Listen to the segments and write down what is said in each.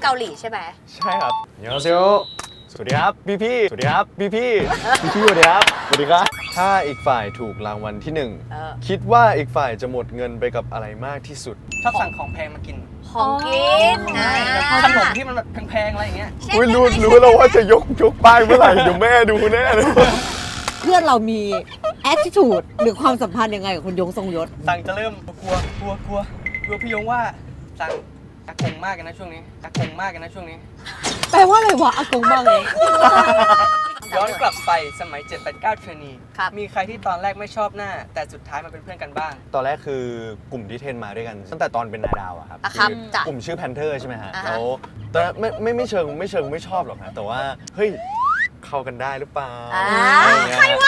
เกาหลีใช่ไหมใช่ครับเดี๋ยวเซลสวัสดีครับพี่สวัสดีครับพี่สวัสดีครับสวัสดีครับถ้าอีกฝ่ายถูกรางวัลที่1คิดว่าอีกฝ่ายจะหมดเงินไปกับอะไรมากที่สุดชอบสั่งของแพงมากินของกินขนมที่มันแบบแพงๆอะไรอย่างเงี้ยรู้แล้วว่าจะยกป้ายเมื่อไหร่เดี๋ยวแม่ดูแน่เลยเพื่อนเรามี attitude หรือความสัมพันธ์ยังไงกับคุณยงทรงยศสั่งจะเริ่มกลัวพี่ยงว่าสั่งอากงมากกันนะช่วงนี้อากงมากกันนะช่วงนี้แปลว่าอะไรวะอากงบ้างเลย ย้อนกลับไปสมัย 789 เทรนนีมีใครที่ตอนแรกไม่ชอบหน้าแต่สุดท้ายมาเป็นเพื่อนกันบ้างตอนแรกคือกลุ่มที่เทรนมาด้วยกันตั้งแต่ตอนเป็นนาดาวอะครับกลุ่มชื่อแพนเทอร์ใช่ไหมฮะแล้วตอนนั้นไม่เชิงไม่ชอบหรอกนะแต่ว่าเฮ้ยเข้ากันได้หรือเปล่าใครว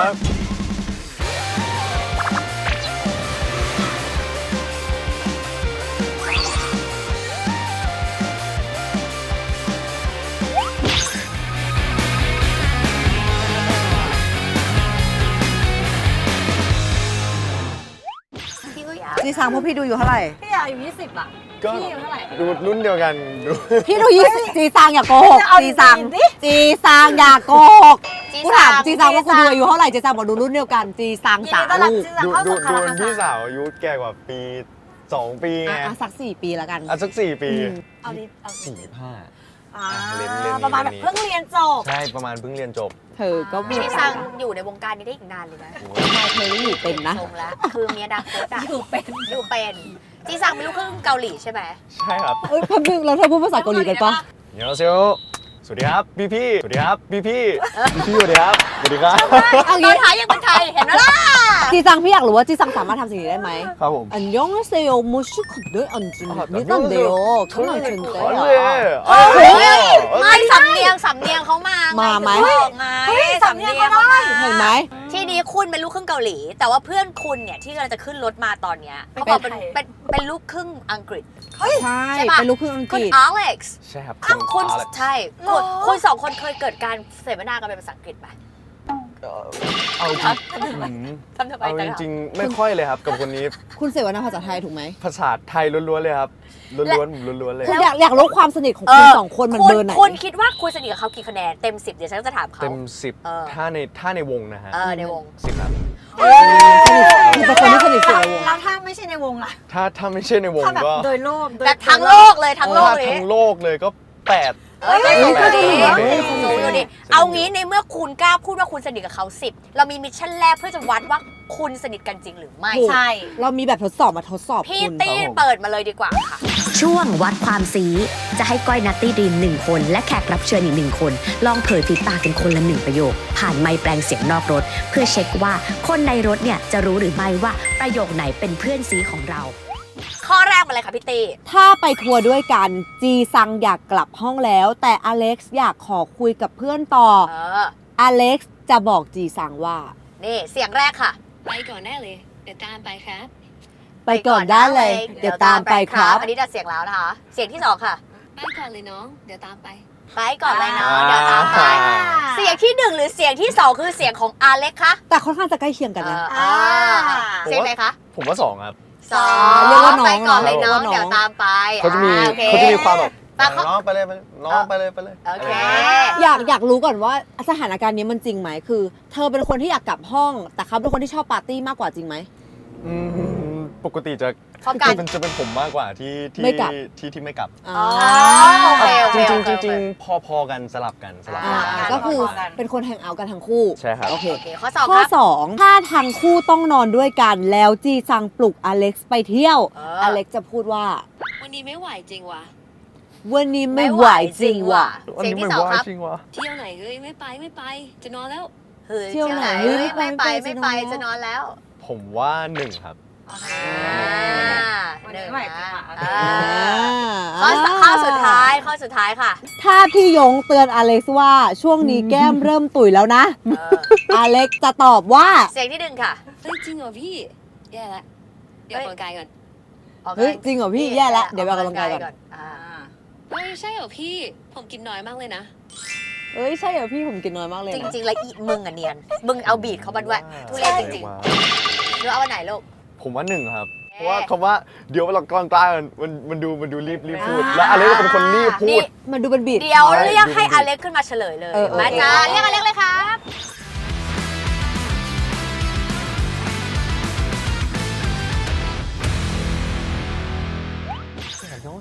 ะจีซังพวกพี่ดูอยู่เท่าไหร่พี่อยากอยู่20อ่ะพี่อยู่เท่าไหร่ดูรุ่นเดียวกันดูพี่ดู20จีซังอย่าโกหกจีซังอย่าโกหกกูถามจีซังว่ากูดูอายุเท่าไหร่จีซังบอกดูรุ่นเดียวกันจีซังสาวดูพี่สาวอายุแก่กว่าปี2 ปีไงสัก4 ปีแล้วกันสัก4 ปีเอาดิ45ประมาณแบบเพิ่งเรียนจบใช่ประมาณเพิ่งเรียนจบเธอก็พี่ซังอยู่ในวงการนี้ได้อีกนานเลยนะเธออยู่เป็นนะคือเมียดังโคตรอยู่เป็นจีซังเป็นลูกครึ่งเกาหลีใช่ไหมใช่ครับแป๊บนึงแล้วเธอพูดภาษาเกาหลีกันปะเดี๋ยวเซลสวัสดีครับพี่สวัสดีครับพี่สวัสดีครับสวัสดีครับเอางี้ท้ายยังเป็นไทยเห็นไหมล่ะจีซังพี่อยากรู้ว่าจีซังสามารถทำสิ่งนี้ได้ไหมครับผมอันยองเซโยมูชิคเดออันจินนี่ตั้งเดียวข้างหลังเชิงเตะไม่สำเนียงเขามาไหมสำเนียงเขาได้เห็นไหมที่นี้คุณเป็นลูกครึ่งเกาหลีแต่ว่าเพื่อนคุณเนี่ยที่กำลังจะขึ้นรถมาตอนเนี้ยเขาบอกเป็นลูกครึ่งอังกฤษใช่เป็นลูกครึ่งอังกฤษคุณอเล็กซ์ใช่ครับคุณใช่คุณ2 คนเคยเกิดการเสวนากันเป็นภาษาอังกฤษไหมเอาจริงๆไม่ค่อยเลยครับกับคนนี้คุณเสวนาภาษาไทยถูกไหมภาษาไทยล้วนๆเลยครับล้วนเลยอยากรู้ความสนิทของคุณ2 คนมันเบอร์ไหนคุณคิดว่าคุณสนิทกับเขากี่คะแนนเต็ม10เดี๋ยวฉันจะถามเขาเต็ม10ถ้าในวงนะฮะในวง10ครับคือเป็นคนที่สนิทสุดในวงแล้วถ้าไม่ใช่ในวงล่ะถ้าไม่ใช่ในวงก็โดยโลกแต่ทั้งโลกเลยทั้งโลกเลยก็8ก็ดีเอางี้ในเมื่อคุณกล้าพูดว่าคุณสนิทกับเขา10เรามีมิชชั่นแรกเพื่อจะวัดว่าคุณสนิทกันจริงหรือไม่ใช่เรามีแบบทดสอบมาทดสอบพี่ตี้เปิดมาเลยดีกว่าค่ะช่วงวัดความซีจะให้ก้อยนัตตี้ดรีม1 คนและแขกรับเชิญอีก1 คนลองเผยฝีปากกันคนละ1 ประโยคผ่านไมค์แปลงเสียงนอกรถเพื่อเช็คว่าคนในรถเนี่ยจะรู้หรือไม่ว่าประโยคไหนเป็นเพื่อนซีของเราข้อแรกมาเลยค่ะพี่ตีถ้าไปทัวร์ด้วยกันจีซังอยากกลับห้องแล้วแต่อเล็กซ์อยากขอคุยกับเพื่อนต่ออเล็กซ์จะบอกจีซังว่านี่เสียงแรกค่ะไปก่อนได้เลยเดี๋ยวตามไปครับไปก่อนได้เลยเดี๋ยวตามไปครับอันนี้จะเสียงแล้วนะคะเสียงที่2ค่ะไปก่อนเลยน้องเดี๋ยวตามไปก่อนเลยน้องเดี๋ยวตามไปเสียงที่1หรือเสียงที่2คือเสียงของอเล็กคะแต่ค่อนข้างจะใกล้เคียงกันนะเสียงไหนคะผมว่า2ครับเรียกว่าน้องไปก่อนเลยน้องเดี๋ยวตามไปเขาจะมีความแบบน้องไปเลยน้องไปเลยโอเคอยากรู้ก่อนว่าสถานการณ์นี้มันจริงไหมคือเธอเป็นคนที่อยากกลับห้องแต่เขาเป็นคนที่ชอบปาร์ตี้มากกว่าจริงไหมปกติจะเป็นผมมากกว่าที่ไม่กลับจริงพอกันสลับกันก็คือเป็นคนแฮงเอาท์กันทั้งคู่ใช่ครับโอเคข้อ 2ถ้าทั้งคู่ต้องนอนด้วยกันแล้วจีซังปลุกอเล็กซ์ไปเที่ยวอเล็กซ์จะพูดว่าวันนี้ไม่ไหวจริงว่ะวันนี้ไม่ไหวจริงว่ะเสียงที่2ครับเที่ยวไหนเฮ้ยไม่ไปจะนอนแล้วเที่ยวไหนไม่ไปจะนอนแล้วผมว่า1ครับ1ข้อสุดท้ายค่ะถ้าพี่ยงเตือนอเล็กซ์ว่าช่วงนี้แก้มเริ่มตุ๋ยแล้วนะอเล็กซ์จะตอบว่าเสียงที่1ค่ะเฮ้ยจริงเหรอพี่แย่ละเดี๋ยวออกกำลังกายก่อนเฮ้ยจริงเหรอพี่แย่ละเดี๋ยวออกกำลังกายก่อนเฮ้ยใช่เหรอพี่ผมกินน้อยมากเลยนะเอ้ยใช่เหรอพี่ผมกินน้อยมากเลยจริงๆแล้วอีมึงอะเนียนมึงเอาบีทเข้ามาด้วยทุเรศจริงๆหรือเอาอันไหนลูกผมว่า1ครับ เพราะว่าคำว่าเดี๋ยวเรากลางๆมันดูรีบพูด แล้วอเล็กก็เป็นคนรีบพู นี่ ด มันดูเป็นบีด เดี๋ยวเรียกให้อเล็กขึ้นมาเฉลยเลย มาจ้า เออ เรียกอเล็กเลยครับ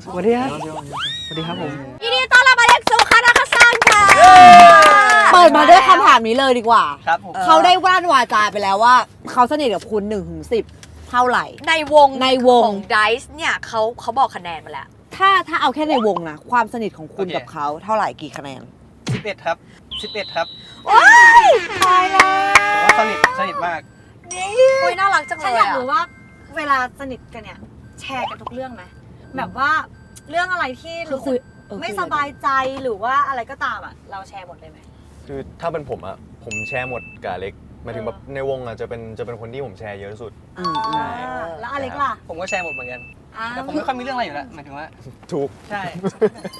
สวัสดีครับสวัสดีครับผม ยินดีต้อนรับอเล็กสู่คานาคาซังค่ะ เปิดมาด้วยคำถามนี้เลยดีกว่า ครับผม เขาได้ว่านวาจาไปแล้วว่า เขาสนิทกับคุณ1 ถึง 10 เท่าไหร่ ในวง ในวง ของ Dice เนี่ยเขาบอกคะแนนมาแล้ว ถ้าเอาแค่ในวงนะ ความสนิทของคุณกับเขาเท่าไหร่กี่คะแนน 11 ครับ 11 ครับ ตายแล้ว ผมว่าสนิทมาก คุยน่ารักจังเล ฉัน ย อยาก อะ รู้ว่าเวลาสนิทกันเนี่ย แชร์กันทุกเรื่องไหมแบบว่าเรื่องอะไรที่ คือ รู้ คุ สึ ย กไม่สบายใจหรือว่าอะไรก็ตามอ่ะเราแชร์หมดเลยไหม คือถ้าเป็นผมอะผมแชร์หมดกับอเล็กหมายถึงแบบในวงอะจะเป็นคนที่ผมแชร์เยอะที่สุด อืม ใช่ แล้วอเล็กล่ะ ผมก็แชร์หมดเหมือนกัน อ่า แต่ผมไม่ค่อยมีเรื่องอะไรอยู่แล้วหมายถึงว่า ถูก ใช่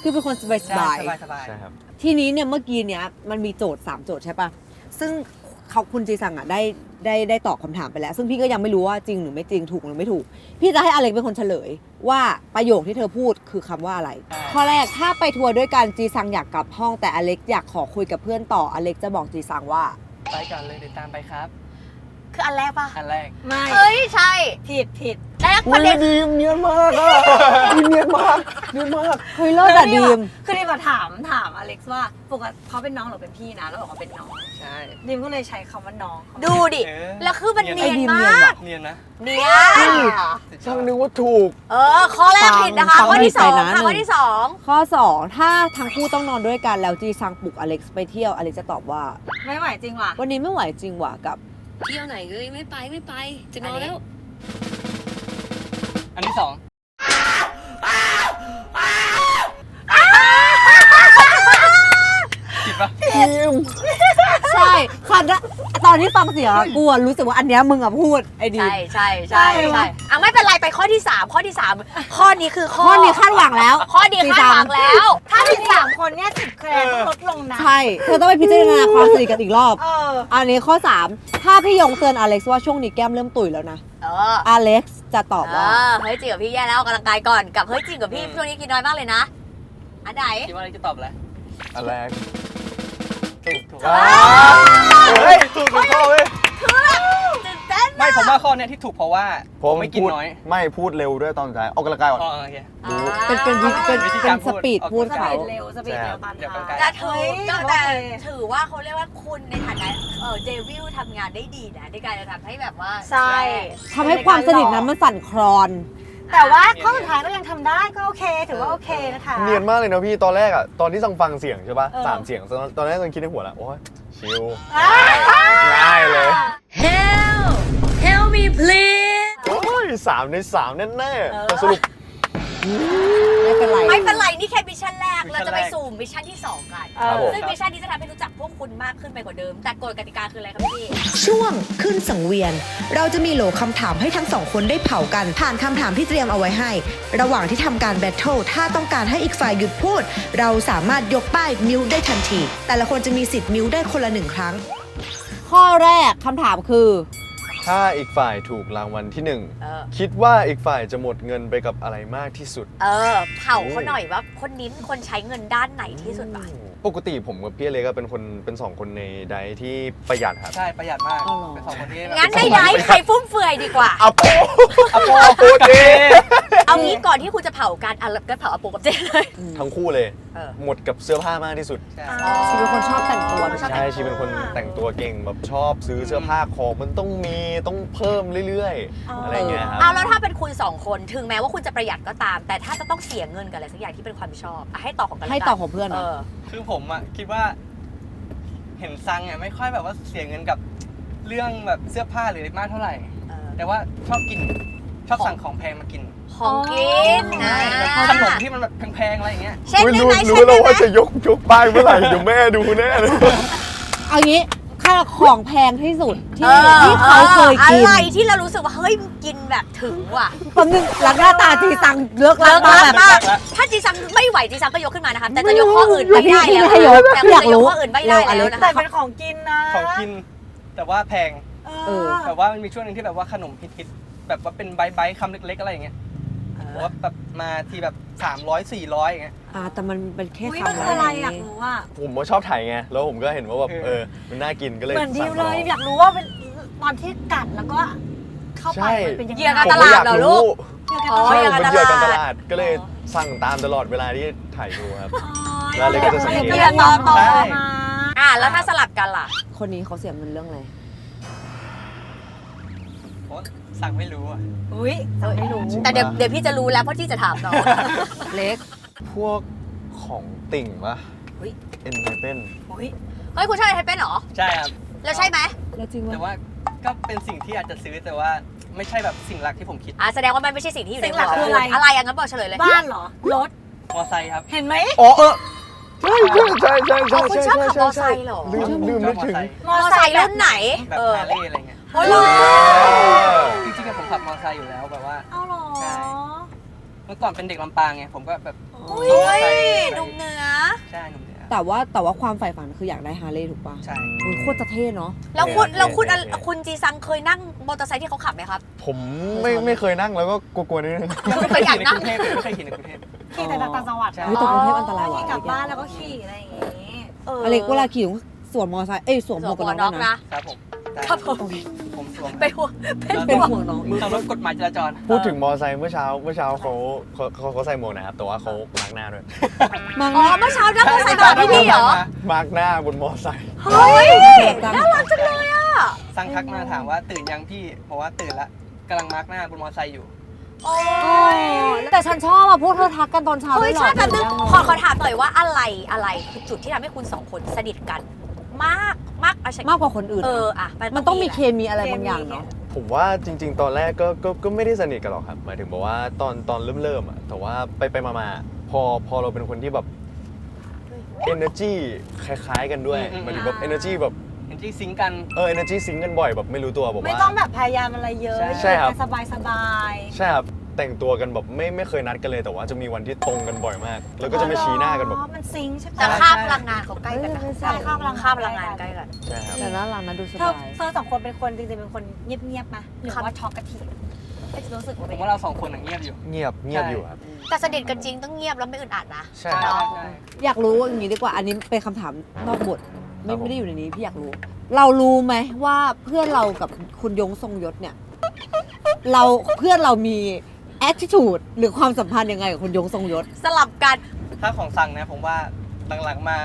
คือเป็นคนสบาย ใช่สบาย ใช่ครับ ๆทีนี้เนี่ยเมื่อกี้เนี้ยมันมีโจทย์ 3 โจทย์ใช่ปะซึ่งคุณจีซังอ่ะได้ตอบคำถามไปแล้ว ซึ่งพี่ก็ยังไม่รู้ว่าจริงหรือไม่จริงถูกหรือไม่ถูก พี่จะให้อเล็กเป็นคนเฉลย ว่าประโยคที่เธอพูดคือคำว่าอะไร ข้อแรกถ้าไปทัวร์ด้วยกันจีซังอยากกลับห้องแต่อเล็กอยากขอคุยกับเพื่อนต่ออเล็กจะบอกจีซังว่า ไปกันเลยเดี๋ยวตามไปครับ คืออันแรกปะ อันแรก ไม่ เอ้ย ใช่ ผิด แล้วประเด็น ดีมเนียนมากอะเนียนมากเนียนมาก เฮ้ยเลิศอะดีม คือดีมมาถามอเล็กซ์ว่าปกติเขาเป็นน้องหรือเป็นพี่นะแล้วบอกว่าเป็นน้อง ใช่ ดีมก็เลยใช้คำว่าน้อง ดูดิ เออ แล้วคือมันเนียน ไอ้ดีม มา เนียน ก ว่ะ เนียนนะ เนียน ช่างนึกว่าถูก ข้อแรกผิดนะคะ ฟัง ข้อที่สอง ผิดไปนะ ค่ะ หนึ่ง ข้อที่สอง ข้อ 2 ถ้าทั้งคู่ต้องนอนด้วยกันแล้วจีซังปลุกอเล็กซ์ไปเที่ยวอเล็กซ์จะตอบว่า ไม่ไหวจริงว่ะ วันนี้ไม่ไหวจริงว่ะกับ เที่ยวไหนเลยไม่ไปจะนอนแล้ว อันที่สอง ผิดปะ ใช่ค่ะตอนที่ฟังเสียงอะกูอะรู้สึกว่าอันเนี้ยมึงอะพูดไอ้ดี ใช่อ่ะไม่เป็นไรไปข้อที่สามข้อที่สามข้อนี้คือข้อ ข้อนี้คาดหวังแล้ว ข้อนี้คาดหวังแล้ว ถ้าผิด3 คนเนี่ย10 คะแนนต้องลดลงนะ ใช่เธอต้องไปพิจารณาความสนิทกันอีกรอบ เออ อันนี้ข้อ 3 ถ้าพี่ยงเตือนอเล็กซ์ว่าช่วงนี้แก้มเริ่มตุ๋ยแล้วนะ อเล็กซ์จะตอบว่า เฮ้ยจริงกับพี่แย่แล้วออกกำลังกายก่อนกับเฮ้ยจริงกับพี่ช่วงนี้กินน้อยมากเลยนะ อันไหน คิดว่าอะไรจะตอบอะไร อันแรก ถูก เฮ้ยถูกข้อเว้ย ตื่นเต้น ไม่ผมว่าข้อเนี้ยที่ถูกเพราะว่า ผม ไม่กิน พูด น้อย ไม่พูดเร็วด้วยตอนท้ายออกกำลังกายก่อน อ๋อโอเค เป็นสปีดพูด ส เขา ปีดเร็วตาม เดี๋ยว ทาง กลาง แต่ เฮ้ย แต่ โอเค ถือว่าเขาเรียกว่าคุณในฐานะเดวิลทำงานได้ดีนะในการจะทำให้แบบว่า ใช่ ทำให้ความสนิทนั้นมันสั่นคลอน แต่ว่าข้อสุดท้ายก็ยังทำได้ก็โอเค ถือว่าโอเคนะคะ เนียนมากเลยนะพี่ตอนแรกอะตอนที่ซังฟังเสียงใช่ปะ เออ 3 เสียงตอนแรกซังคิดในหัวแล้วโอ้ยชิล อ่า ง่ายเลย Help me please โอ้ย3 ใน 3 แน่ๆแต่สรุป ไม่เป็นไร ไม่เป็นไรนี่แค่มิชชั่นแรกเราจะไปสู่มิชชั่นที่ 2 กัน ครับผม ซึ่งมิชชั่นนี้จะทำให้รู้จักพวกคุณมากขึ้นไปกว่าเดิม แต่กฎกติกาคืออะไรครับพี่ ช่วงขึ้นสังเวียน เราจะมีโหลคำถามให้ทั้งสองคนได้เผากัน ผ่านคำถามที่เตรียมเอาไว้ให้ ระหว่างที่ทำการแบทเทิลถ้าต้องการให้อีกฝ่ายหยุดพูด เราสามารถยกป้ายมิวได้ทันที แต่ละคนจะมีสิทธิ์มิวได้คนละ1 ครั้ง ข้อแรกคำถามคือ ถ้าอีกฝ่ายถูกรางวัลที่ เออ 1 คิดว่าอีกฝ่ายจะหมดเงินไปกับอะไรมากที่สุด เผาเขาหน่อยว่าคนนี้เป็นคนใช้เงินด้านไหนที่สุดปะ ปกติผมกับพี่เล็กก็เป็น2 คนในไดท์ที่ประหยัดครับ ใช่ประหยัดมาก อ๋อเหรอ เป็นสองคนที่แบบ งั้นไม่ได้ใครฟุ่มเฟือยดีกว่า อโป อโป อโปเจ เอางี้ก่อนที่คุณจะเผากันอ่ะก็เผาอาปูกับเจเลย ทั้งคู่เลย เออ หมดกับเสื้อผ้ามากที่สุด ใช่ ชีเป็นคนชอบแต่งตัว ชอบ ใช่ชีเป็นคนแต่งตัวเก่งแบบชอบซื้อเสื้อผ้าของมันต้องมีต้องเพิ่มเรื่อยๆ อะไรเงี้ยครับ เอาแล้วถ้าเป็นคุณ2 คนถึงแม้ว่าคุณจะประหยัดก็ตาม แต่ถ้าจะต้องเสียเงินกับอะไรสักอย่างที่เป็นความชอบอ่ะให้ต่อของกัน ให้ต่อของเพื่อน เอ อะ อ คือผมอ่ะคิดว่า เห็นซังอ่ะไม่ค่อยแบบว่าเสียเงินกับเรื่องแบบเสื้อผ้าหรืออะไรมากเท่าไหร่ เออ แต่ว่าชอบกินชอบสั่งของแพงมากิน ของกินนะ ขนมที่มันแบบแพงๆอะไรอย่างเงี้ย เช่น ไม่ ได้ รู้ ไหม รู้ เช่น แล้ว ได้ไหม ว่าจะยกป้ายเมื่อไหร่เดี๋ยวแม่ดูแน่เลย เอางี้ค่าของแพงที่สุดที่ ออ ที่เขาเคยกิน อะไรที่เรารู้สึกว่าเฮ้ยมันกินแบบถึงว่ะ แป๊บนึงหลังหน้าตาจีซังเลิกลั เลิ ก ก มา ลั แบบ บ มากถ้าจีซังไม่ไหวจีซังก็ยกขึ้นมานะคะแต่จะยกข้ออื่นไม่ได้แล้ว พี่ให้ยก แต่ อยาก จะย รู้ กข้ออื่นไม่ได้แล้วนะ แต่ คะ เป็นของกินนะ ของกิน แต่ว่าแพง เออ แบบว่ามันมีช่วงหนึงที่แบบว่าขนมฮิต แบบว่าเป็นไบค์คำเล็กๆอะไรอย่างเงี้ยผมว่าแบบมาทีแบบ300 400อย่างเงี้ย แต่มันเป็นแค่ อุ้ย คำ มันคืออะไรอยากรู้ว่า ผมก็ชอบถ่ายไงแล้วผมก็เห็นว่าแบบมันน่ากินก็เลย เหมือนดิ สั่ ว ง เล มาล ย อง อยากรู้ว่าเป็นตอนที่กัดแล้วก็เข้าไป ใช่ มันเป็นยังไง เหยื่อการ ผม ต ก็ ลา อ ด ยาก เหรอลู รู้ ก เหยื่อการต อ๋อ ลาด ใช่ผมเป็นเหยื่อการต เหยื่อการตลาด ลาดก็เลยสั่งตามตลอดเวลาที่ถ่ายดูครับ อ๋อ แล้วเลยก็จะสังเกต เหยื่อต่อมา แล้วถ้าสลับกันล่ะ คนนี้เขาเสียเงินเรื่องอะไร เพราะสั่งไม่รู้อ่ะ อุ้ยไม่รู้ แต่เดี๋ยวพี่จะรู้แล้วเพราะที่จะถามน้อง เล็ก พวกของติ่งปะ เฮ้ย เอ็นไทเป็น อุ้ย เฮ้ยคุณชอบไทยเป็นเหรอ ใช่ครับ แล้วใช่ไหม แล้วจริง แต่ ว่า ว่าก็เป็นสิ่งที่อาจจะซื้อแต่ว่าไม่ใช่แบบสิ่งหลักที่ผมคิด แสดงว่ามันไม่ใช่สิ่งที่อยู่ใน สิ่งหลัก หัว คืออะไร อะไรงั้นบอกเฉลยเลย บ้านเหรอ รถ มอไซค์ครับ เห็นไหม อ๋อใช่ใช่ใช่ อ๋อคุณชอบขับมอไซค์เหรอ ลืมนึกถึง มอไซค์รุ่นไหน แบบฮาร์เลย์อะไรเงี้ย โอ้ยเหรอ จริงๆอะผมขับมอไซค์อยู่แล้วแบบว่า เอาเหรอ ใช่ เมื่อก่อนเป็นเด็กลำปางไงผมก็แบบ อุ้ยหนุ่มเหนือ ใช่หนุ่มเหนือ แต่ว่าความใฝ่ฝันคืออยากได้ฮาร์เลย์ถูกป่ะ ใช่ อุ๊ยโคตรจะเท่เนาะ แล้วคุณ เนี่ย คุณจีซังเคยนั่งมอเตอร์ไซค์ที่เขาขับไหมครับ ผมไม่เคยนั่งแล้วก็กลัวๆนิดนึง ยังไม่เคยขี่ในกรุงเทพเลยไม่เคยขี่ในกรุงเทพ ขี่แต่ต่างจังหวัด ใช่ เฮ้ยแต่กรุงเทพอันตรายว่ะ ขี่กลับบ้านแล้วก็ขี่อะไรอย่างงี้ อเล็กเวลาขี่ต้องสวมมอไซค์สวมหมวกกันน็อกนะ ครับผมได้ ครับผม ผมสวม เป็นห่วงเป็น เป็น ห่วง ห่วงน้อง เคารพกฎหมายจราจร พูดถึงมอไซค์เมื่อเช้าเขาใส่หมวกนะครับแต่ว่าเขามาร์กหน้าด้วย มัง อ๋อ นะ เมื่อเช้านั่งมอเตอร์ไซค์มากับพี่เหรอ มาร์กหน้าบนมอไซค์ เฮ้ย น่ารักจังเลยอ่ะ สั่งทักมาถามว่าตื่นยังพี่บอกว่าตื่นละกำลังมาร์กหน้าบนมอไซค์อยู่ โอ้ แต่ฉันชอบพูดทักกันตอนเช้า เฮ้ย ด้วยหร ใช่ อ แป๊บนึงขอถามหน่อยว่าอะไรคือจุดที่ทำให้คุณสองคนสนิทกัน มากมากอะไร มากกว่าคนอื่น มันต้องมีเคมีอะไรบางอย่างเนาะ ผมว่าจริง ๆ ตอนแรกก็ไม่ได้สนิทกันหรอกครับหมายถึงบอกว่าตอนเริ่มอะแต่ว่าไปมาพอเราเป็นคนที่แบบ energy คล้ายๆกันด้วยหมายถึงแบบ energy แบบ เห็นที่ซิงค์กัน energy ซิงกันบ่อยแบบไม่รู้ตัวบอก ไม่ ว่า ต้องแบบพยายามอะไรเยอะ ใช่ครับ สบายสบาย ใช่ครับแต่งตัวกันแบบไม่เคยนัดกันเลยแต่ว่าจะมีวันที่ตรงกันบ่อยมาก แล้วก็จะมาชี้หน้ากันแบบ มันซิงค์ใช่ปะ แต่ค่าพลังงานเขาใกล้กันนะ ใช่ค่าพลังงาน ค่าพลังงานใกล้กัน ใช่ครับ แต่น่ารักนะดูส เธอบ าย เธอสองคนเป็นคนจริงๆเป็นคนเงียบๆไหมหรือว่าช็อกกะทิรู้สึกว่า ผ เป็น มว่าเราสองคนน่ะเงียบอยู่ เงียบอยู่ครับ แต่สนิทกันจริงต้องเงียบแล้วไม่อึดอัดนะ ใช่ ใช่ ครับ ใช่ อยากรู้อย่างนี้ดีกว่า อันนี้เป็นคำถามนอกบท ครับผม ไม่ได้อยู่ในนี้พี่อยากรู้ เรารู้ไหมว่าเพื่อนเรากับคุณยงทรงยศเนี่ยเพื่อนเรามี attitude หรือความสัมพันธ์ยังไงกับคุณยงทรงยศ สลับกัน ถ้าของสั่งนะผมว่าหลังๆมา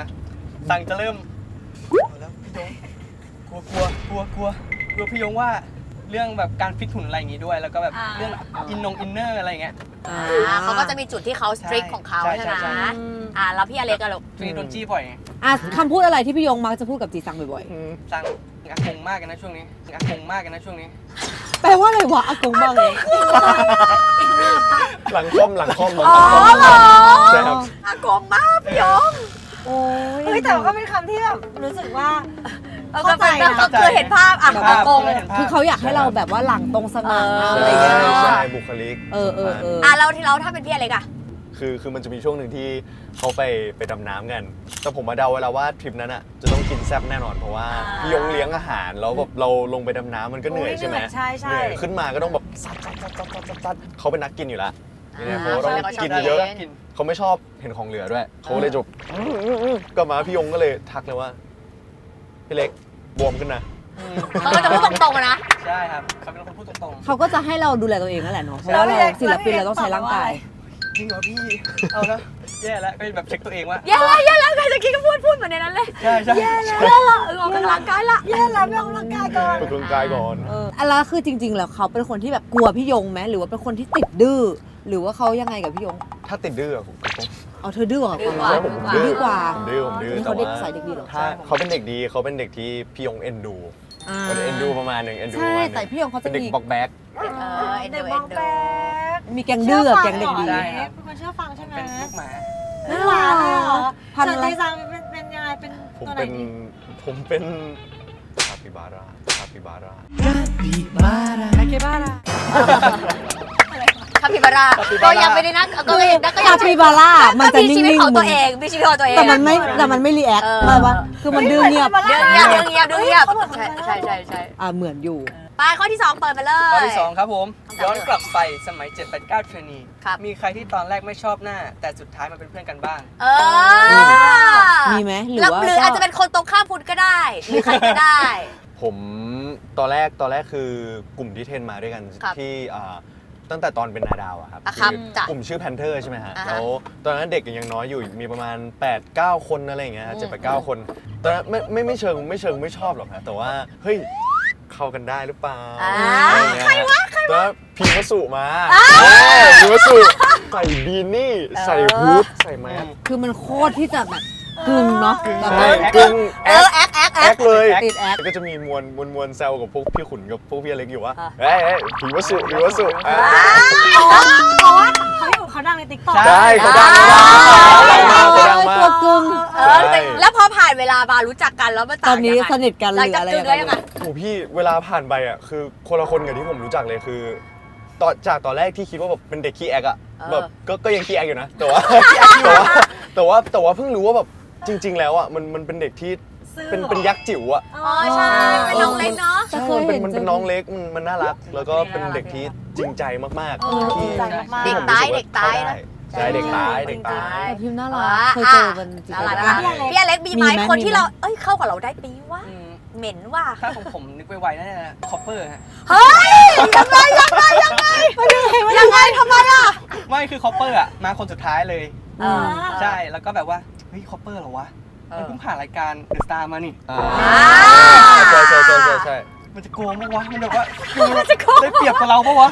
สั่งจะเริ่มเอาแล้วพี่ยงกลัวพี่ยงว่าเรื่องแบบการฟิตหุ่นอะไรอย่างงี้ด้วย แล้วก็แบบเรื่องอินเนอร์อะไรอย่างเงี้ย เขาก็จะมีจุดที่เขาสตริกของเขา ใช่ ใช่ไหม ใช่ใช่ แล้วพี่อเล็กอะลูก ช่วงนี้โดนจี้บ่อยไง คำพูดอะไรที่พี่ยงมักจะพูดกับจีซังบ่อย สั่งอากงมากกันนะช่วงนี้อากงมากกันนะช่วงนี้ ๆ แปลว่าอะไรวะอากงบ้างเลย หลังคอม อ๋อเหรอ ใช่ครับ อากงมากพี่ยง โอ้ย เฮ้ยแต่ก็เป็นคำที่แบบรู้สึกว่า ก็เป็น เข้าใจนะ คือเห็นภาพอะอากง คือเขาอยากให้เราแบบว่าหลังตรงสง่างามอะไร ใช่ อย่างเงี้ยเนาะ ใช่บุคลิก เออ เราถ้าเป็นพี่อเล็กอะ คือมันจะมีช่วงหนึ่งที่เขาไปดำน้ำกัน แต่ผมมาเดาไว้แล้วว่าทริปนั้นอ่ะจะต้องกินแซ่บแน่นอนเพราะว่าพี่ยงเลี้ยงอาหารแล้วแบบเราลงไปดำน้ำมันก็เหนื่อยใช่ไหม ใช่ เหนื่อยขึ้นมาก็ต้องแบบซัดเขาเป็นนักกินอยู่แล้วเนี่ยเขาต้องกินเยอะเขาไม่ชอบเห็นของเหลือด้วยเขาเลยจบก็มาพี่ยงก็เลยทักเลยว่าพี่เล็กบวมขึ้นนะ เขาก็จะพูดตรงๆอะนะ ใช่ครับเขาเป็นคนพูดตรง เขาก็จะให้เราดูแลตัวเองนั่นแหละเนาะเพราะว่าเราศิลปินเราต้องใช้ร่างกาย ๆจริงเหรอพี่เอาแล้วแย่แล้วก็แบบเช็คตัวเองว่า แย่แล้วใครจะคิดก็พูดเหมือนในนั้นเลย ใช่ใช่ แย่แล้วออกกำลังกายละ แย่แล้วไม่ออกกำลังกายก่อน ฝึกร่างกายก่อน แล้วคือจริง ๆ แล้วเขาเป็นคนที่แบบกลัวพี่ยงไหมหรือว่าเป็นคนที่ติดดื้อหรือว่าเขายังไงกับพี่ยง ถ้าติดดื้อผมก็ต้อง เอาเธอดื้อกว่า ดื้อกว่า ผม ดื้อกว่า ผมดื้อ นี่ แต่ เขาเด็ก ว่า สายเด็กดีเหรอ ถ้าเขาเป็นเด็กดีเขาเป็นเด็กที่พี่ยงเอ็นดูเขาเอ็นดูประมาณหนึ่งเอ็นดูประ ใช่ มาณหนึ่ง แต่พี่ยงเขา เป็ จะ นเด็ก มี บอกแบ็ก เอ็น เด็ ดู กมองแป๊ก มีแกงดื้อกับแกงเด็กดี ใช่ เป็นคนเชื่อฟังใช่ไหม เป็นลูกหมา น่ารักเลยเหรอ พัน ส่วน อะไร ใจซังเป็นยังไงเป็น ผม ตัวไหน เป็น ดี คาปิบาร่าคาปิบาร่า คาปิบาร่าก็ยังไม่ได้นักก็ยัง คาปิบาร่ามันจะ มี นิ่ ชีวิต ง ของ ๆ ตัวเองมีชีวิตของตัวเอง แต่มันไม่รีแอคมาว่าคือมันดื้อเงียบ เดือดเงียบใช่ เขาเหมือน ใช่ เหมือนอยู่ ไปข้อที่ 2 เปิดไปเลย ข้อที่ 2 ครับผม คำถาม ย้อนกลับไปสมัย 789 เทรนนี ครับ มีใครที่ตอนแรกไม่ชอบหน้า แต่สุดท้ายมาเป็นเพื่อนกันบ้าง เออ มีไหมหรือ แล้ว ว่า หรืออาจจะเป็นคนตรงข้ามคุณก็ได้หรือใครก็ได้ ผมตอนแรกคือกลุ่มที่เทรนมาด้วยกัน ครับ ที่ตั้งแต่ตอนเป็นนาดาวอะครับ อ่ะครับจ้ะ กลุ่มชื่อแพนเทอร์ใช่ไหมฮะ อ่าฮะ แล้วตอนนั้นเด็กยังน้อยอยู่มีประมาณ 8-9 คนอะไรอย่างเงี้ยฮะ7-8-9 คนตอนนั้นไม่เชิงไม่ชอบหรอกนะแต่ว่าเฮ้ยเข้ากันได้หรือเปล่าอะไรอย่างเงี้ยใครวะตอนนั้นพิมพ์วสุมาพิมพ์วสุใส่บีนี่ใส่ฮูดใส่แมส คือมันโคตรที่จะแบบกึ่งเนาะแบบ ใช่กึ่งแอค แอค เลย ติดแอค ก็จะมีมวลแซวกับพวกพี่ขุนกับพวกพี่อเล็กอยู่ว่า อ่ะ เฮ้ยผีวสุอ่า เพราะว่าเขาดังในติ๊กต็อก ใช่เขาดังมากเขาดังมาก ตัวกึ่ง ใช่ แล้วพอผ่านเวลามารู้จักกันแล้วมา ต ต่าง อนนี้ ยังไง สนิทกันห หลัง รือ จาก อะไร กึ่งแล้วยังไง โอ้พี่เวลาผ่านไปอ่ะคือคนละคนกับที่ผมรู้จักเลยคือจากตอนแรกที่คิดว่าแบบเป็นเด็กขี้แอกอ่ะแบบก็ยังขี้แอกอยู่นะแต่ว่าเพิ่งรู้ว่าแบบจริง ๆ แล้วอ่ะมันเป็นเด็กที่เป็นยักษ์จิ๋วอ่ะ อ๋อใช่เป็นน้องเล็กเนาะ ใช่มันเป็นน้องเล็กมันน่ารัก แล้วก็เป็นเด็กที่จริงใจมากๆที่ เด็กตายเด็กตายนะ ใช่เด็กตายเด็กตาย แต่พิมพ์น่ารั อ่าก เคยเจอมันจริง น่ารัก ๆ น่ารักพี่อเล็กมีไหม มีไหม คนที่ มีไหม เราเอ้ยเข้ากับเราได้ปีว่า อืม เหม็นว่ะ ถ้าของผมนึกไวๆน่าจะคอปเปอร์ฮะ เฮ้ยยังไงทำไมอ่ะ ไม่คือคอปเปอร์อะมาคนสุดท้ายเลย เออ ใช่แล้วก็แบบว่าเฮ้ยคอปเปอร์เหรอวะมันเพิ่งผ่านรายการเดอะสตาร์มานี่ ใช่ มันจะโกงมั้งวะมันแบบว่าได้เปรียบกับเราปะวะ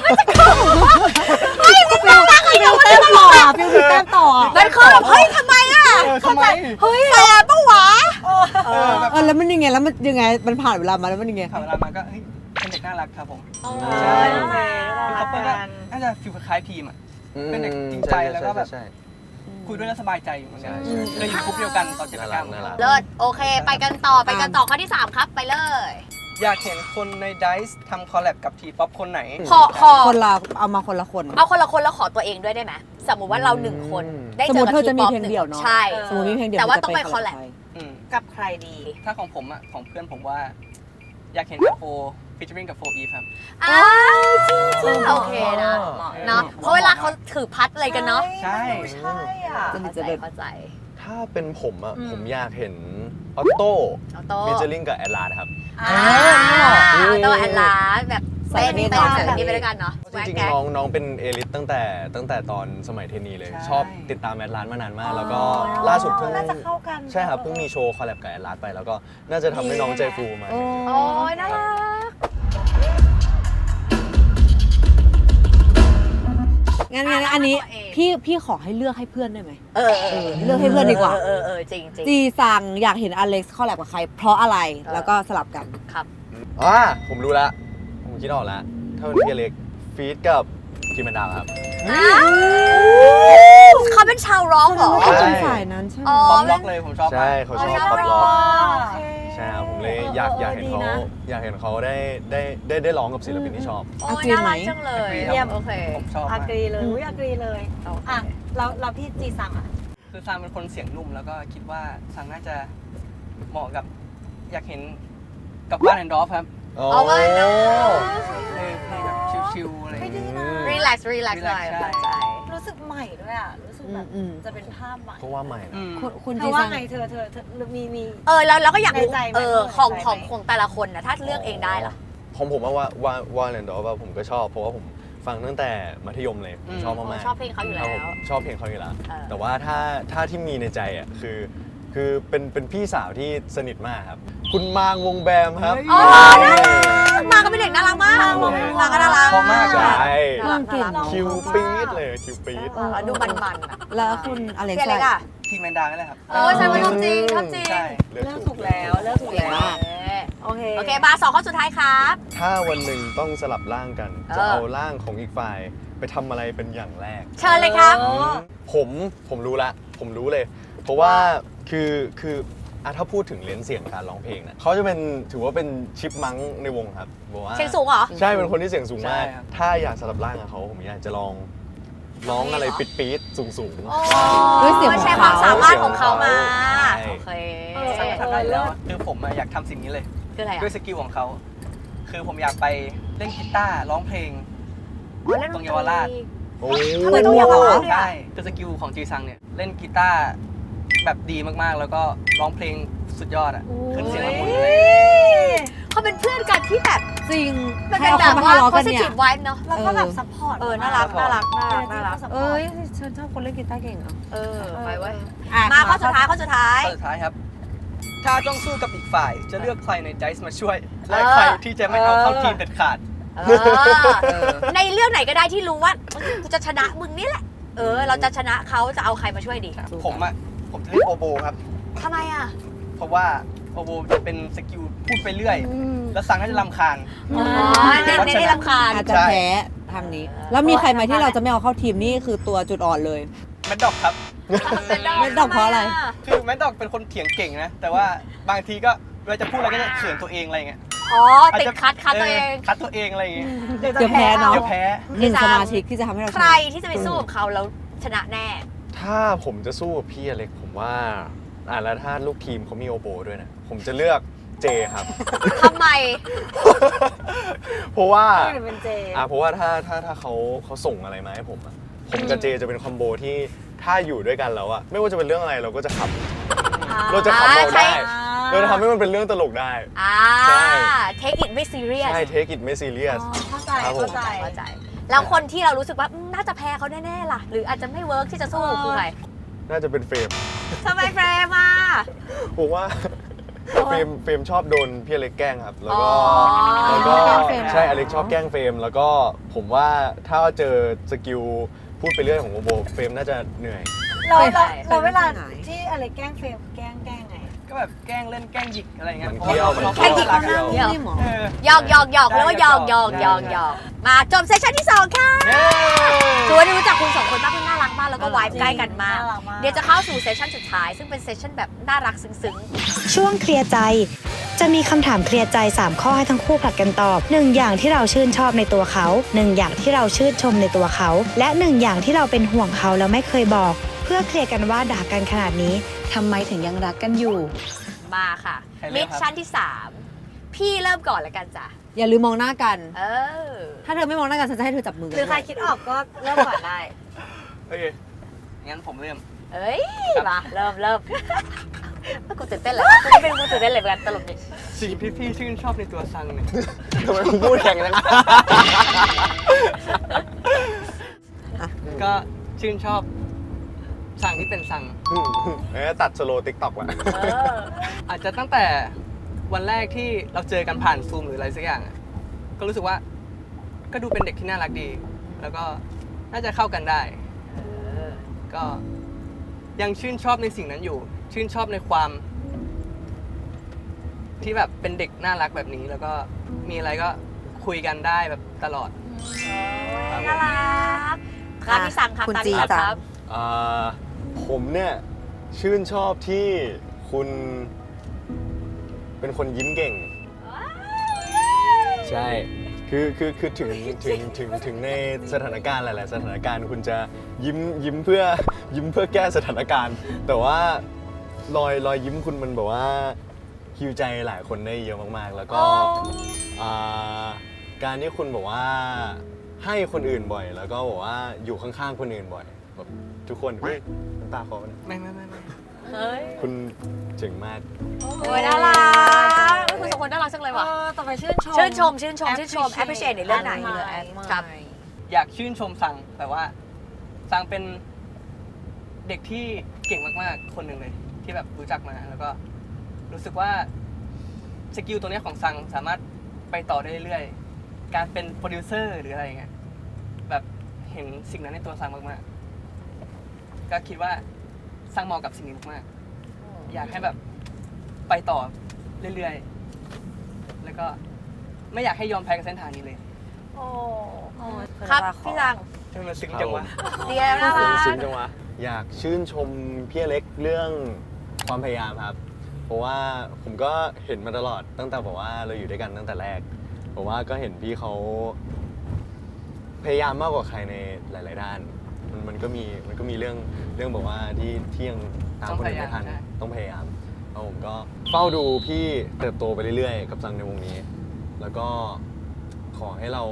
ฟิลแต้มต่อ มันคือแบบเฮ้ยทำไมอ่ะ ทำไม เฮ้ยแสบปะวะ แบบ แล้วมันยังไงแล้วมันยังไงมันผ่านเวลามาแล้วมันยังไง ผ่านเวลามาก็เฮ้ยเป็นเด็กน่ารักครับผม ใช่ คือคอปเปอร์ก็น่าจะฟีลคล้ายๆพีมอะ เป็นเด็กจริงใจแล้วก็แบบ คุยด้วยแล้วสบายใจอยู่เหมือนกัน ใช่ เลยอยู่กรุ๊ปเดียวกันตอนเจ็ด น่า เก้า รัก เลิศโอเค ไปกันต่อข้อที่ 3 ครับไปเลย อยากเห็นคนใน Dice ทำคอลแลบกับทีป๊อปคนไหน ขอ คนละเอามาคนละคน เอาคนละคนแล้วขอตัวเองด้วยได้ไหมสมมติว่าเรา1 คนได้ สม เจ ม อ ติ กับ เธอจะมี T-pop เพลงเดี่ยวเนาะ ใช่ สมมติมีเพลงเดี่ยว แต่ว่า จะ ต้องไปคอลแลบ ใคร อืม กับใครดี ถ้าของผมอะของเพื่อนผมว่า อยากเห็นกับโฟฟิชเชอริงกับโฟอีฟครับ อ้าวจริงๆโอเคนะเนาะเพราะเวลาเขาถือพัดอะไรกันเนาะ ใช่ ใช่อ่ะ เข้าใจ ถ้าเป็นผมอ่ะผมอยากเห็นออโต้ เอาโต้ ฟีเจอริ่งกับแอดลาสครับ เอาโต้แอนลาแบบเต้นนี่ไปด้วยกันเนาะ จริงๆน้องเป็นเอลิทตั้งแต่ตอนสมัยเทนนีเลย ชอบติดตามแอดลาสมานานมาก แล้วก็ล่าสุดเพิ่ง น่าจะเข้ากัน ใช่ครับเพิ่งมีโชว์คอลแลบกับแอดลาสไปแล้วก็น่าจะทำให้น้องใจฟูมา โอ้ยน่ารัก งั้นอันนี้พี่ขอให้เลือกให้เพื่อนได้ไหม เออ เลือกให้เพื่อนดีกว่า จริง จีซังอยากเห็นอเล็กซ์คอลแลบกับใคร เพราะอะไรแล้วก็สลับกัน ครับ ผมรู้ละผมคิดออกแล้วถ้าเป็นพี่อเล็กฟีดกับทีมแมนดาวครับ เขาเป็นชาวร็อกเหรอ เขาเป็นสายนั้นใช่ไหม อ๋อ ป๊อปล็อกเลยผมชอบ ใช่ มาก เขาชอบ อ๋อ ป๊อป ช ล็ อ อบ ก โอเค ใช่ครับผมเลยอยากเห็นเขา ดีนะ อยากเห็นเขาได้ร้องกับศิลปินที่ชอบ โอ้ยน่ารักจังเลย เยี่ยม โอเค ผมชอบาก อามกรีเลยอุ้ยอากรีเลย โอเค อ่ะเราพี่จีซังอ่ะ คือซังเป็นคนเสียงนุ่มแล้วก็คิดว่าซังน่าจะเหมาะกับอยากเห็นกับบ้านแอนดอฟครับ เอาไว้นะ เพลงแบบชิลๆอะไรอย่างเงี้ย รีแลกซ์หน่อย ใช่ เข้าใจ รู้สึกใหม่ด้วยอ่ะ รู้สึกแบบจะเป็นภาพใหม่ ก็ว่าใหม่นะ อืม คุณ เธ จี อว่า ซัง ไงเธอมี แล้วก็อยากรู้ ในใจไหม ของ ในใจไหม ของแต่ละคนนะถ้าเลือกเองได้ล่ะ ผมว่าแลนดอว่าผมก็ชอบเพราะว่าผมฟังตั้งแต่มัธยมเลยผมชอบมากๆ ชอบเพลงเขาอยู่แล้ว ครับผมชอบเพลงเขาอยู่แล้ว เออ แต่ว่าถ้าที่มีในใจอ่ะคือเป็นพี่สาวที่สนิทมากครับ คุณมางวงแบมครับ อ๋อมาก็เป็นเด็กน่ารักมากมาก็น่ารัก เพราะมาก ใช่ นางเก่ง คิวปี๊ดเลยคิวปี๊ด ดูมันๆอะ แล้วคุณอเล็ก พี่อเล็ก ซ์ อะ ทีมแมนดานั่นแหละครับ ฉันว่าชอบจริง ใช่ เลือก เลิก ถู ถู ก กแล้วเลิกถูกแล้ว โอเค โอเคมา2ข้อสุดท้ายครับ ถ้าวันหนึ่งต้องสลับร่างกัน จะ เออ เอาร่างของอีกฝ่ายไปทำอะไรเป็นอย่างแรก เชิญเลยครับ ผมรู้ละ ผมรู้เลย เพราะว่าคือถ้าพูดถึงเลนส์เสียงการร้องเพลงนะเขาจะเป็นถือว่าเป็นชิปมังค์ในวงครับบอกว่า เสียงสูงเหรอ ใช่เป็นคนที่เสียงสูงมาก ใช่ครับ ถ้าอยากสลับร่างกับเขาผมอยากจะลองร้องอะไรปี๊ดๆสูงๆ ด้วยเสียงของ ใช้ความ เขา สามารถของเขามา ใช่ โอเค ซังทำได้แล้วคือผมอะอยากทำสิ่งนี้เลย คืออะไร ด้วย อ่ะ สกิลของเขา คือผมอยากไปเล่นกีตาร์ร้องเพลง เล่น ตรงเยาวราช โอ้ ทำไมต้องอย่างนั้นวะ ใช่คือสกิลของจีซังเนี่ยเล่นกีตาร์แบบดีมากๆ แล้วก็ร้องเพลงสุดยอดอ่ะขึ้นเสียงละมุนเลย เขาเป็นเพื่อนกันที่แบบ จริง มัน ให้ เป็น เอา แบบ เขามา ว่า ทะเลาะกันเนี่ย positive vibe เนาะ แล้วก็แบบซัพพอร์ต น่ารักน่ารักน่ารักน่ารัก เอ้ยฉันชอบคนเล่นกีตาร์เก่งอ่ะ ไปเว้ย อ่ะ มาข้อสุดท้ายข้อสุดท้าย ข้อสุดท้ายครับ ถ้าต้องสู้กับอีกฝ่ายจะเลือกใครในไดส์มาช่วย และใครที่จะไม่เอาเข้าทีมเด็ดขาด ในเรื่องไหนก็ได้ที่รู้ว่ากูจะชนะมึงนี่แหละ เราจะชนะเขาจะเอาใครมาช่วยดี ผมจะเลือกโอโบครับ ทำไมอ่ะ เพราะว่าโอโบจะเป็นสกิลพูดไปเรื่อย แล้วซังก็จะรำคาญ เน้นรำคาญ อาจจะแพ้ทางนี้ แล้วมีใครไหมที่เราจะไม่เอาเข้าทีมนี่คือตัวจุดอ่อนเลย แมดด็อกครับ ไม่ต้องเพราะอะไร คือแมดด็อกเป็นคนเถียงเก่งนะ แต่ว่าบางทีก็เวลาจะพูดอะไรก็จะเขินตัวเองอะไรอย่างเงี้ย ติดคัดตัวเอง คัดตัวเองอะไรอย่างเงี้ย เดี๋ยวแพ้เนาะ เดี๋ยวแพ้ หนึ่งสมาชิกที่จะทำให้เราช ใคร นะ ที่จะไปสู้กับเขาแล้วชนะแน่ ถ้าผมจะสู้กับพี่อเล็กผมว่าแล้วถ้าลูกทีมเขามีโอโบด้วยนะผมจะเลือกเจครับ ทำไม เพราะว่า เป็นเจ เพราะว่าถ้าเขาส่งอะไรมาให้ผมอะผมกับเจจะเป็นคอมโบที่ถ้าอยู่ด้วยกันแล้วอะไม่ว่าจะเป็นเรื่องอะไรเราก็จะขับ เราจะขับเรา ใช่ ได้เราจะทำให้มันเป็นเรื่องตลกได้ ใช่ take it ไม่ serious ใช่ take it ไม่ serious เข้าใจ ครับผม เข้าใจ แล้วคนที่เรารู้สึกว่าน่าจะแพ้เขาแน่ๆล่ะ หรืออาจจะไม่เวิร์กที่จะสู้คือใคร น่าจะเป็นเฟรม ทำไมแฟร์มา ผมว่าเฟรมชอบโดนพี่อเล็กแกล้งครับ แล้วก็ อ๋อ แล้วก็ แกล้งเฟรม ใช่อเล็กชอบแกล้งเฟรมแล้วก็ผมว่าถ้าเจอสกิลพูดไปเรื่อยของโอโบเฟรมน่าจะเหนื่อย เราเวลา ไหน ที่อะไรแกล้งเฟรมแกล้งไง ก็แบบแกล้งเล่นแกล้งหยิกอะไรอย่างเงี้ย มันเคี้ยวมัน แกล้งหยิก เขา เดี๋ยว นี่หมอ หยอกแล้วก็หยอกมาจบเซสชั่นที่ 2 ค่ะ เย้ ถือว่าได้รู้จักคุณสองคนมากขึ้นน่ารักมากแล้วก็วายใกล้กันมาก น่ารักมาก เดี๋ยวจะเข้าสู่เซสชั่นสุดท้าย ซึ่งเป็นเซสชั่นแบบน่ารักซึ้ง ช่วงเคลียร์ใจ จะมีคำถามเคลียร์ใจ 3 ข้อให้ทั้งคู่ผลัดกันตอบ 1 อย่างที่เราชื่นชอบในตัวเขา 1 อย่างที่เราชื่นชมในตัวเขา และ 1 อย่างที่เราเป็นห่วงเขาแล้วไม่เคยบอก เพื่อเคลียร์กันว่าด่ากันขนาดนี้ทำไมถึงยังรักกันอยู่ ๆ มาค่ะ ใครเริ่ มิ ม ช ครับ ชั่นที่ 3 พี่เริ่มก่อนแล้วกันจ้ะ อย่าลืมมองหน้ากัน อ ถ้าเธอไม่มองหน้ากันฉันจะให้เธอจับมือ หรือใครคิดออกก็เริ่มก่อนได้ โอเคงั้นผมเริ่ม เอ้ย มาเริ่มกูตื่นเต้นเลยกูไม่เป็นกูตื่นเต้นเลยเหมือนกันตลกดิ สิ่งที่พี่ชื่นชอบในตัวซังเนี่ย ทำไมคุณพูดแข่งจัง ก็ชื่นชอบซังที่เป็นซัง ตัดสโลติ๊กต็อกว่ะ อาจจะตั้งแต่วันแรกที่เราเจอกันผ่านซูมหรืออะไรสักอย่างอะก็รู้สึกว่าก็ดูเป็นเด็กที่น่ารักดี แล้วก็น่าจะเข้ากันได้ ก็ยังชื่นชอบในสิ่งนั้นอยู่ ชื่นชอบในความที่แบบเป็นเด็กน่ารักแบบนี้ แล้วก็มีอะไรก็คุยกันได้แบบตลอด น่ารักครับพี่สั่งครับ คุณ ตาม จี พี่สั่ง จ้ะ ครับ ผมเนี่ยชื่นชอบที่คุณเป็นคนยิ้มเก่ง ใช่คือถึงในสถานการณ์หลายๆสถานการณ์คุณจะยิ้มเพื่อแก้สถานการณ์ แต่ว่ารอยยิ้มคุณมันแบบว่าฮิวใจหลายคนได้เยอะมากๆ แล้วก็การที่คุณบอกว่าให้คนอื่นบ่อย แล้วก็บอกว่าอยู่ข้างๆคนอื่นบ่อยแบบทุกคนเฮ้ยน้ำตาคลอนะ ไม่ เฮ้ย คุณเจ๋งมาก โอ้ยน่ารักคุณสองคนน่ารักจังเลยว่ะ ต่อไปชื่นชม ชื่นชม appreciate ในเรื่องไหนครับ อยากชื่นชมซังแต่ว่าซังเป็นเด็กที่เก่งมากๆคนหนึ่งเลย ที่แบบรู้จักมาแล้วก็รู้สึกว่าสกิลตัวเนี้ยของซังสามารถไปต่อได้เรื่อยๆการเป็นโปรดิวเซอร์หรืออะไรอย่างเงี้ยแบบเห็นสิ่งนั้นในตัวซังมากๆก็คิดว่าซังเหมาะกับสิ่งนี้มากๆอยากให้แบบไปต่อเรื่อยๆแล้วก็ไม่อยากให้ยอมแพ้กับเส้นทางนี้เลย โอ้ครับพี่สั่ง ทำไมมันซึ้งจังวะ เดียวน่ารัก ซึ้งจังวะอยากชื่นชมพี่อเล็กเรื่องความพยายามครับ เพราะว่าผมก็เห็นมาตลอดตั้งแต่บอกว่าเราอยู่ด้วยกันตั้งแต่แรกผมว่าก็เห็นพี่เขาพยายามมากกว่าใครในหลาย ๆ ด้าน มันก็มีเรื่องบอกว่าที่ยังตามคนอื่นไม่ทันต้องพยายามแล้วผมก็เฝ้าดูพี่เติบโตไปเรื่อย ๆ กับซังในวงนี้ แล้วก็ขอให้เรา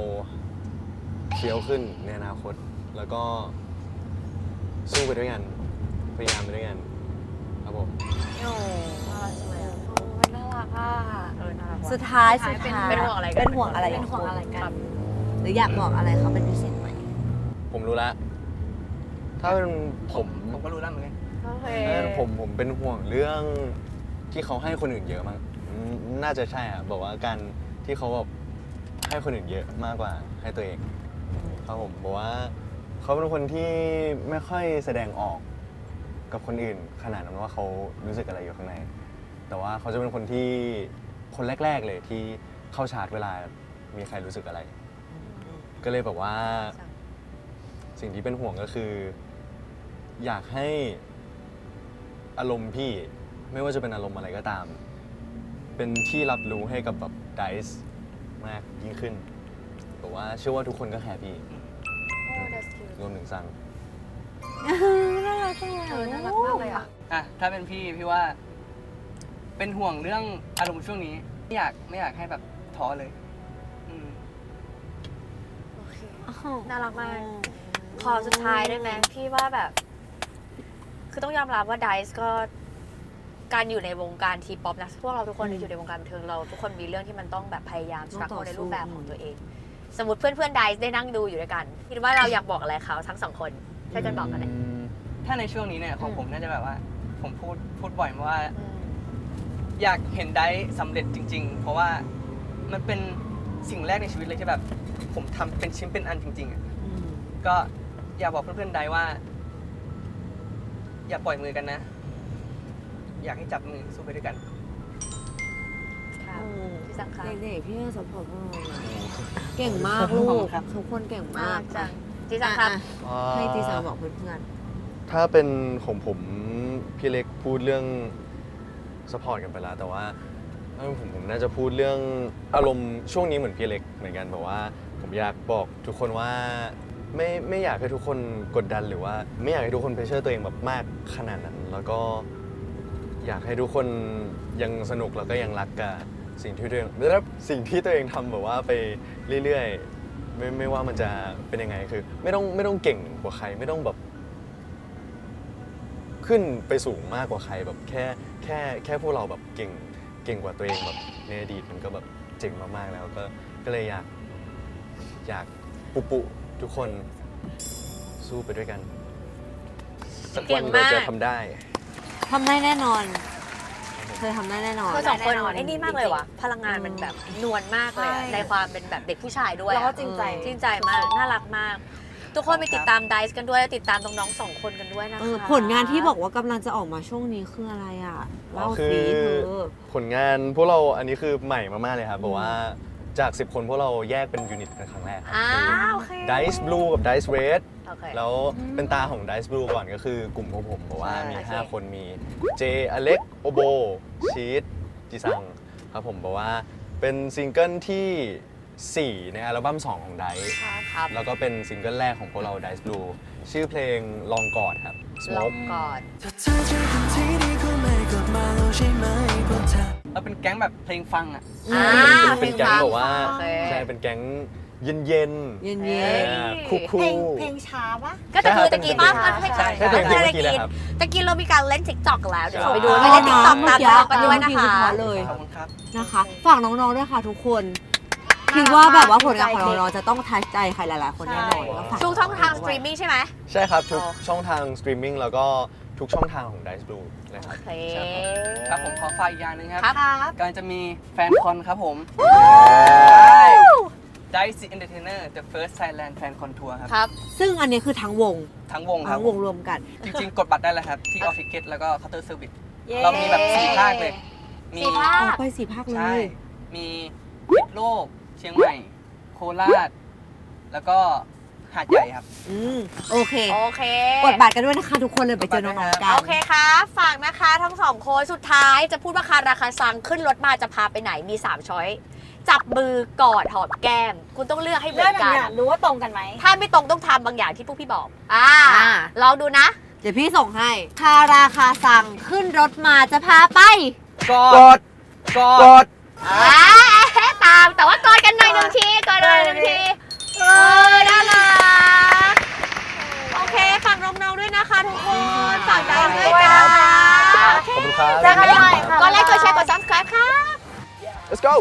เฟี้ยวขึ้นในอนาคต แล้วก็สู้ไปด้วยกันพยายามไปด้วยกันครับผม โอ้น่ารักอ่ะน่ารักว่ะ สุดท้าย เป็นห่วงอะไรกัน เป็นห่วงอะไร เป็นห่วงอะไรกัน หรืออยากบอกอะไรเขาเป็นพิเศษไหม ผมรู้แล้ว ถ้าเป็นผม ผมก็รู้แล้วเหมือนกัน โอเค ผมเป็นห่วงเรื่องที่เขาให้คนอื่นเยอะมั้งน่าจะใช่อะบอกว่าการที่เขาแบบให้คนอื่นเยอะมากกว่าให้ตัวเองครับผมบอกว่าเขาเป็นคนที่ไม่ค่อยแสดงออกกับคนอื่นขนาดนั้นว่าเขารู้สึกอะไรอยู่ข้างในแต่ว่าเขาจะเป็นคนที่คนแรกๆเลยที่เข้าชาร์จเวลามีใครรู้สึกอะไร ก็เลยแบบว่าสิ่งที่เป็นห่วงก็คือ อยากให้อารมณ์พี่ไม่ว่าจะเป็นอารมณ์อะไรก็ตาม เป็นที่รับรู้ให้กับแบบไดซ์มากยิ่งขึ้นแต่ว่าเชื่อว่าทุกคนก็แฮปปี้รวมถึงซัง น่ารักจังเลย น่ารักมากเลยอ่ะ อ่ะถ้าเป็นพี่ว่า เป็นห่วงเรื่องอารมณ์ช่วงนี้ไม่อยากให้แบบท้อเลยอืม น่ารักมาก ขอสุดท้ายได้ไหมพี่ว่าแบบ คือต้องยอมรับว่าไดซ์ก็การอยู่ในวงการทีป๊อปนะพวกเราทุกคนที่อยู่ในวงการบันเทิงเราทุกคนมีเรื่องที่มันต้องแบบพยายามสตรักเกิลในรูปแบบของตัวเอง สมมติเพื่อนไดซ์ได้นั่งดูอยู่ด้วยกันคิดว่าเราอยากบอกอะไรเขาทั้งสองคนช่วยกันบอกกันหน่อย ถ้าในช่วงนี้เนี่ยของผมน่าจะแบบว่า ผมพูดบ่อยว่า อยากเห็นได้สำเร็จจริง ๆ เพราะว่ามันเป็นสิ่งแรกในชีวิตเลยที่แบบ ผมทำเป็นชิ้นเป็นอันจริงๆอะก็อยากบอกเพื่อนๆได้ว่า อย่าปล่อยมือกันนะ อยากให้จับมือสู้ไปด้วยกัน ค่ะพี่สังค่ะ เด็กๆพี่สมผลเก่งมากลู ขอบคุ ก ณครับ ทุกคนเก่งมาก จังพี่สังครับ ให้จีซังบอกเพื่อน ถ้าเป็นของผมพี่เล็กพูดเรื่องสปอร์ตกันไปแล้ว แต่ว่าถ้าเป็นผมน่าจะพูดเรื่องอารมณ์ช่วงนี้เหมือนพี่เล็กเหมือนกันแบบว่าผมอยากบอกทุกคนว่าไม่อยากให้ทุกคนกดดันหรือว่าไม่อยากให้ทุกคนเพรสเชอร์ตัวเองแบบมากขนาดนั้น แล้วก็อยากให้ทุกคนยังสนุกแล้วก็ยังรักกับสิ่งที่ตัวเองทำแบบว่าไปเรื่อยๆไม่ว่ามันจะเป็นยังไงคือไม่ต้องเก่งกว่าใครไม่ต้องแบบขึ้นไปสูงมากกว่าใครแบบแค่พวกเราแบบเก่งกว่าตัวเองแบบในอดีตมันก็แบบเจ๋งมากๆแล้วก็เลยอยากปุทุกคนสู้ไปด้วยกันสักวันเราจะทำได้ ๆทำได้แน่นอนเธอทำได้แน่นอน คือสองคนไอ้นี่มากเลยว่ะพลังงานมันแบบนวลมากเลยอะ ใช่ ในความเป็นแบบเด็กผู้ชายด้วย แล้วก็ อะ จริงใจ จริงใจมากน่ารักมาก ทุกคนไปติดตามไดซ์กันด้วยแล้วติดตามน้องๆสองคนกันด้วยนะคะ ผลงานที่บอกว่ากำลังจะออกมาช่วงนี้คืออะไรอ่ะเล่า คื สิ อ เธอ ผลงานพวกเราอันนี้คือใหม่มากๆเลยครับบอกว่าจาก 10 คนพวกเราแยกเป็นยูนิตเป็นครั้งแรกครับ โอเค Dice Blue กับ Dice Red โอเค แล้วเป็นตาของ Dice Blue ก่อนก็คือกลุ่มของผมบอกว่ามี โอเค 5 คนมีเจอเล็กโอโบชีตจีซังครับผมบอกว่าเป็นซิงเกิลที่ 4 ในอัลบั้ม 2 ของ Dice ครับ แล้วก็เป็นซิงเกิลแรกของพวกเรา Dice Blue ชื่อเพลงลองกอดครับ ลอง Smoke ก่อน เราเป็นแก๊งแบบเพลงฟังอ่ะ เป็นแก๊งบอกว่า โอเค ใช่เป็นแก๊งเย็น เย็น ๆคู เพลงช้าปะ ก็จะคือตะกี้ป้าก็ให้ ใช่เพลงเมื่อกี้เลยครับ ตะกี้เรามีการเล่นทิกตอกแล้วเดี๋ยว ใช่ ไปดูไปเล่นทิกตอกตามเรากันด้วยนะคะ เลย ขอบคุณครับ นะคะฝากน้องๆด้วยค่ะทุกคนคิดว่าแบบว่าผลงานของน้องๆจะต้องทัชใจใครหลายๆคนแน่นอนแล้วฝาก ทุกช่องทางสตรีมมิ่งใช่ไหม ใช่ครับ ทุก อ๋อ ช่องทางสตรีมมิ่งแล้วก็ทุกช่องทางของ Dice Blue เลยครับ โอเค ครับผมขอฝากอีกอย่างหนึงครับ ครับ กำลังจะมีแฟนคอนครับผม Dice the Entertainer The First Thailand Fan Con Tour ครับ ครับ ซึ่งอันนี้คือทั้งวง ทั้งวงครั ทั้ บ งวงรวมกัน จริงๆ กดบัตรได้แล้วครับ ที่ Off Ticket แล้วก็ Counter Service เย้ เรามีแบบ4ภาคเลย มี 4 ภาค ไป4 ภาคเล ใช่ ย มีพิษโลก เชียงใหม่ โคราช แล้วก็หาดใหญ่ครับ โอเค โอเค กดบัตรกันด้วยนะคะทุกคนเลยไปเจอน้องๆกัน โอเคครับฝากนะคะทั้งสองคนสุดท้ายจะพูดว่าคาราคาซังขึ้นรถมาจะพาไปไหนมี 3 ช้อย จับมือกอดหอมแก้ม คุณต้องเลือกให้เหมื เรื่ อ อง น อ กั ย่าง น เงี้ยรู้ว่าตรงกันไหม ถ้าไม่ตรงต้องทำบางอย่างที่พวกพี่บอกลองดูนะ เดี๋ยวพี่ส่งให้คาราคาซังขึ้นรถมาจะพาไป กด กด กด ตาม แต่ว่ากอดกันหน่อยหนึ่งทีกอดหน่อยหนึ่งทีน่ารักโอเคฝากน้องๆด้วยนะคะทุกคนฝากใจด้วยนะคะ ขอบคุณครับ เจอกันใหม่ค่ะ กดไลค์กดแชร์กด subscribe ค่ะ Let's go